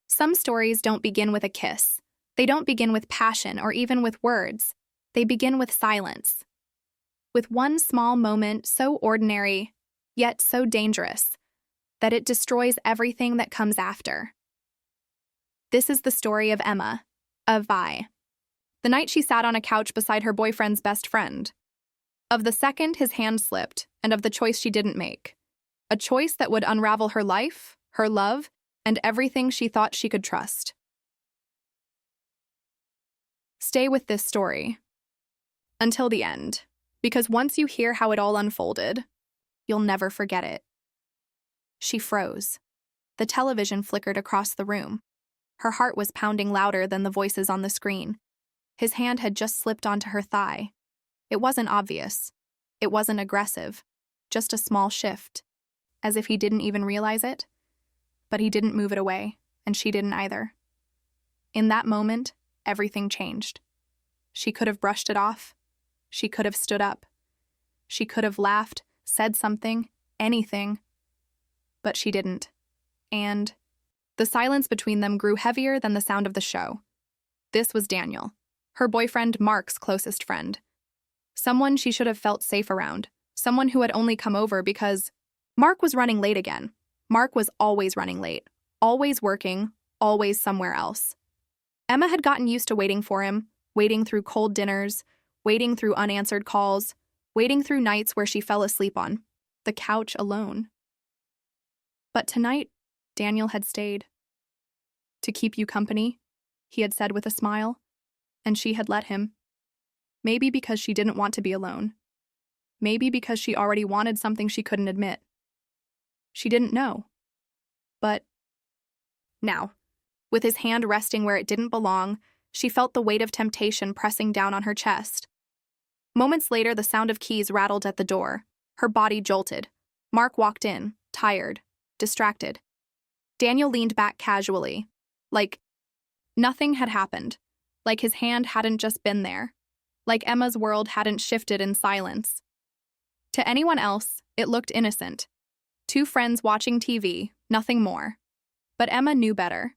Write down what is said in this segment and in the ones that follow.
Some stories don't begin with a kiss. They don't begin with passion or even with words. They begin with silence. With one small moment so ordinary, yet so dangerous, that it destroys everything that comes after. This is the story of Emma, of Vi. The night she sat on a couch beside her boyfriend's best friend. Of the second his hand slipped, and of the choice she didn't make. A choice that would unravel her life, her love, and everything she thought she could trust. Stay with this story until the end, because once you hear how it all unfolded, you'll never forget it. She froze. The television flickered across the room. Her heart was pounding louder than the voices on the screen. His hand had just slipped onto her thigh. It wasn't obvious. It wasn't aggressive. Just a small shift, as if he didn't even realize it. But he didn't move it away, and she didn't either. In that moment, everything changed. She could have brushed it off. She could have stood up. She could have laughed, said something, anything. But she didn't. And the silence between them grew heavier than the sound of the show. This was Daniel, her boyfriend Mark's closest friend. Someone she should have felt safe around. Someone who had only come over because Mark was running late again. Mark was always running late, always working, always somewhere else. Emma had gotten used to waiting for him, waiting through cold dinners, waiting through unanswered calls, waiting through nights where she fell asleep on the couch alone. But tonight, Daniel had stayed. To keep you company, he had said with a smile, and she had let him. Maybe because she didn't want to be alone. Maybe because she already wanted something she couldn't admit. She didn't know. But now, with his hand resting where it didn't belong, she felt the weight of temptation pressing down on her chest. Moments later, the sound of keys rattled at the door. Her body jolted. Mark walked in, tired, distracted. Daniel leaned back casually, like nothing had happened, like his hand hadn't just been there, like Emma's world hadn't shifted in silence. To anyone else, it looked innocent. Two friends watching TV, nothing more. But Emma knew better.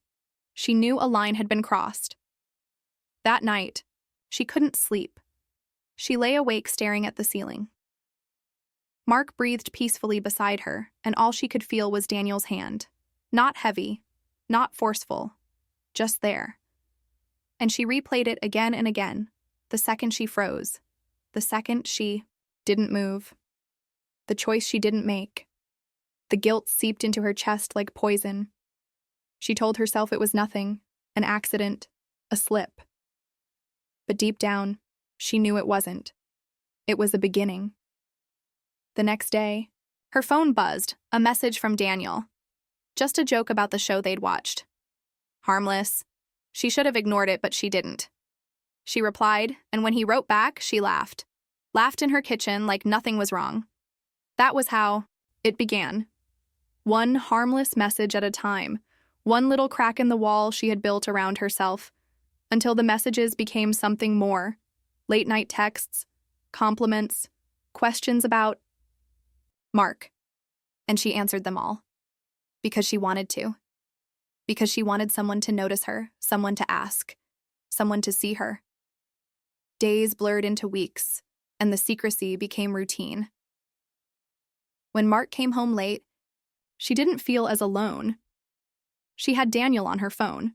She knew a line had been crossed. That night, she couldn't sleep. She lay awake staring at the ceiling. Mark breathed peacefully beside her, and all she could feel was Daniel's hand. Not heavy, not forceful, just there. And she replayed it again and again, the second she froze, the second she didn't move, the choice she didn't make. The guilt seeped into her chest like poison. She told herself it was nothing, an accident, a slip. But deep down, she knew it wasn't. It was a beginning. The next day, her phone buzzed, a message from Daniel. Just a joke about the show they'd watched. Harmless. She should have ignored it, but she didn't. She replied, and when he wrote back, she laughed. Laughed in her kitchen like nothing was wrong. That was how it began. One harmless message at a time, one little crack in the wall she had built around herself, until the messages became something more. Late-night texts, compliments, questions about Mark. And she answered them all. Because she wanted to. Because she wanted someone to notice her, someone to ask, someone to see her. Days blurred into weeks, and the secrecy became routine. When Mark came home late, she didn't feel as alone. She had Daniel on her phone.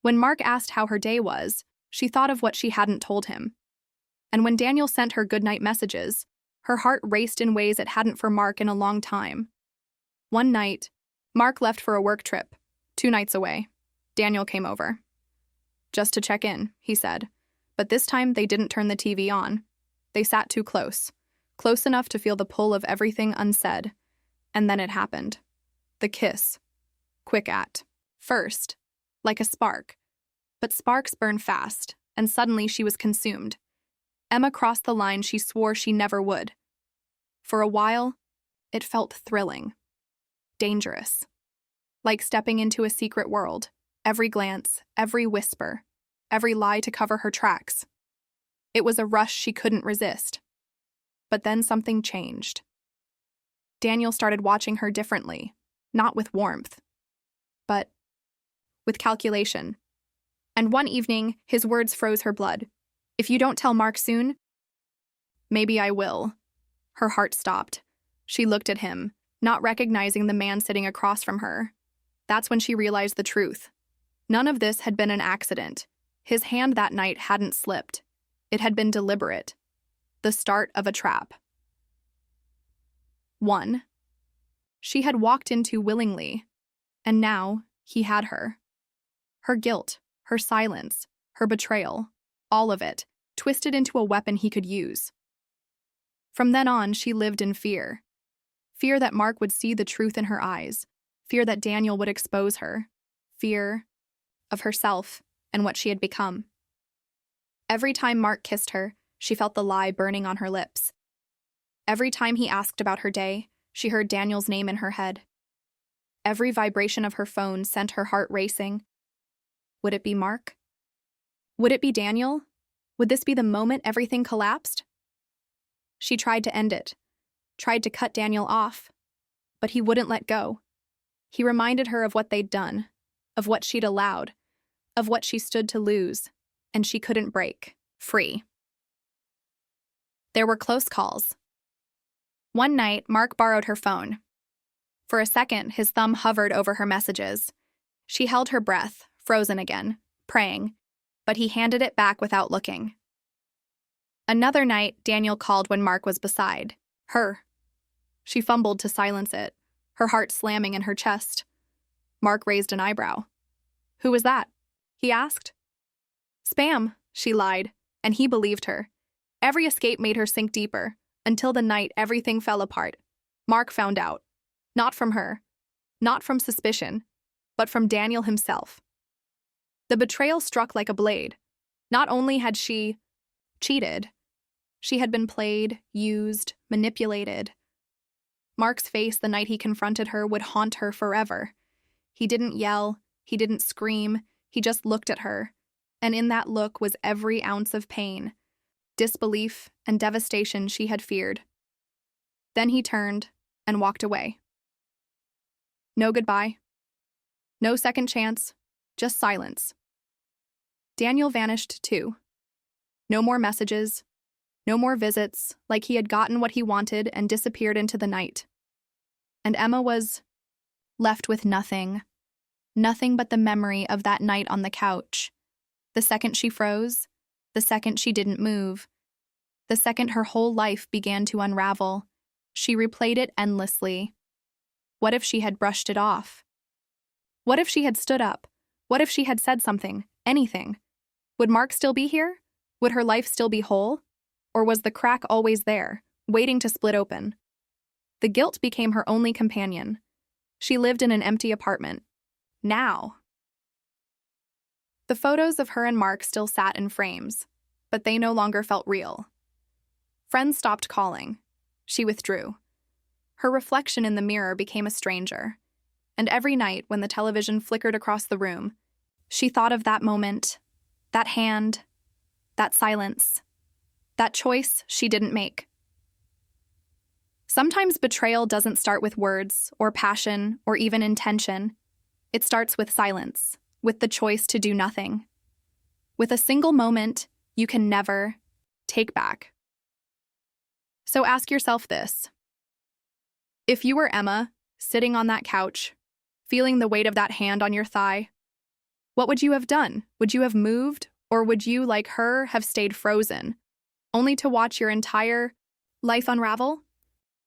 When Mark asked how her day was, she thought of what she hadn't told him. And when Daniel sent her goodnight messages, her heart raced in ways it hadn't for Mark in a long time. One night, Mark left for a work trip. 2 nights away. Daniel came over. Just to check in, he said. But this time they didn't turn the TV on. They sat too close. Close enough to feel the pull of everything unsaid. And then it happened. The kiss. Quick at first, like a spark. But sparks burn fast, and suddenly she was consumed. Emma crossed the line she swore she never would. For a while, it felt thrilling. Dangerous. Like stepping into a secret world. Every glance, every whisper, every lie to cover her tracks. It was a rush she couldn't resist. But then something changed. Daniel started watching her differently, not with warmth, but with calculation. And one evening, his words froze her blood. "If you don't tell Mark soon, maybe I will." Her heart stopped. She looked at him, not recognizing the man sitting across from her. That's when she realized the truth. None of this had been an accident. His hand that night hadn't slipped. It had been deliberate. The start of a trap. 1. She had walked into willingly, and now he had her. Her guilt, her silence, her betrayal, all of it, twisted into a weapon he could use. From then on, she lived in fear. Fear that Mark would see the truth in her eyes. Fear that Daniel would expose her. Fear of herself and what she had become. Every time Mark kissed her, she felt the lie burning on her lips. Every time he asked about her day, she heard Daniel's name in her head. Every vibration of her phone sent her heart racing. Would it be Mark? Would it be Daniel? Would this be the moment everything collapsed? She tried to end it, tried to cut Daniel off, but he wouldn't let go. He reminded her of what they'd done, of what she'd allowed, of what she stood to lose, and she couldn't break free. There were close calls. One night, Mark borrowed her phone. For a second, his thumb hovered over her messages. She held her breath, frozen again, praying, but he handed it back without looking. Another night, Daniel called when Mark was beside her. She fumbled to silence it, her heart slamming in her chest. Mark raised an eyebrow. "Who was that?" he asked. "Spam," she lied, and he believed her. Every escape made her sink deeper, until the night everything fell apart. Mark found out. Not from her, not from suspicion, but from Daniel himself. The betrayal struck like a blade. Not only had she cheated, she had been played, used, manipulated. Mark's face the night he confronted her would haunt her forever. He didn't yell, he didn't scream, he just looked at her. And in that look was every ounce of pain, disbelief, and devastation she had feared. Then he turned and walked away. No goodbye. No second chance, just silence. Daniel vanished too. No more messages, no more visits, like he had gotten what he wanted and disappeared into the night. And Emma was left with nothing. Nothing but the memory of that night on the couch. The second she froze, the second she didn't move, the second her whole life began to unravel, she replayed it endlessly. What if she had brushed it off? What if she had stood up? What if she had said something, anything? Would Mark still be here? Would her life still be whole? Or was the crack always there, waiting to split open? The guilt became her only companion. She lived in an empty apartment. Now. The photos of her and Mark still sat in frames, but they no longer felt real. Friends stopped calling. She withdrew. Her reflection in the mirror became a stranger, and every night when the television flickered across the room, she thought of that moment, that hand, that silence, that choice she didn't make. Sometimes betrayal doesn't start with words or passion or even intention. It starts with silence, with the choice to do nothing, with a single moment you can never take back. So ask yourself this. If you were Emma, sitting on that couch, feeling the weight of that hand on your thigh, what would you have done? Would you have moved, or would you, like her, have stayed frozen, only to watch your entire life unravel?